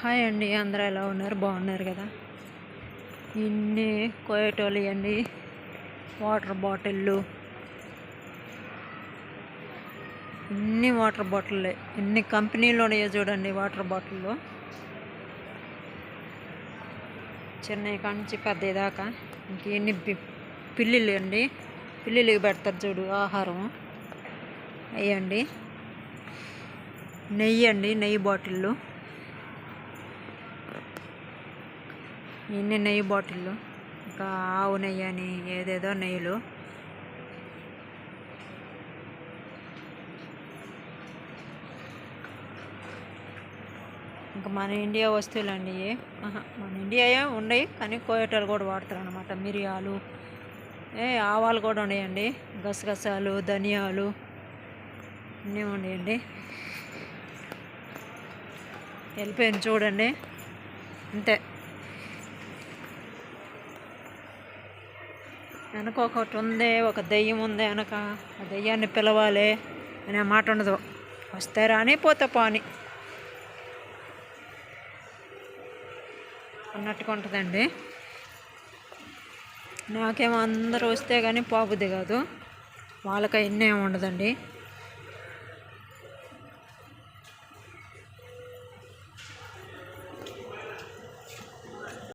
Hi అండి, అందరూ ఎలా ఉన్నారు? బాగున్నారు కదా? ఇన్ని కోయటోలు అండి, వాటర్ బాటిళ్ళు, ఇన్ని వాటర్ బాటిల్లే. ఎన్ని కంపెనీలు ఉన్నాయో చూడండి వాటర్ బాటిల్లో, చిన్నవి కాంచి పెద్ద దాకా. ఇంక ఎన్ని పిల్లిలు అండి, పిల్లిలకి పెడతారు చూడు ఆహారం, అయ్యండి. నెయ్యి అండి, నెయ్యి బాటిళ్ళు, ఇన్ని నెయ్యి బాటిళ్ళు. ఇంకా ఆవు నెయ్యి అని ఏదేదో నెయ్యిలు. ఇంకా మన ఇండియా వస్తువులు అండి. మన ఇండియా ఉన్నాయి, కానీ కోయటాలు కూడా వాడతారు అనమాట. మిరియాలు, ఆవాలు కూడా ఉన్నాయండి, గసగసాలు, ధనియాలు అన్నీ ఉన్నాయండి. వెళ్ళిపోయింది చూడండి, అంతే. వెనక ఒకటి ఉంది, ఒక దెయ్యం ఉంది వెనక. ఆ దెయ్యాన్ని పిలవాలి అనే మాట ఉండదు. వస్తే రాని, పోతే పోని అన్నట్టుగా ఉంటుందండి. నాకేమో అందరూ వస్తే కానీ పోబుద్ది కాదు, వాళ్ళకి ఎన్నేం ఉండదండి.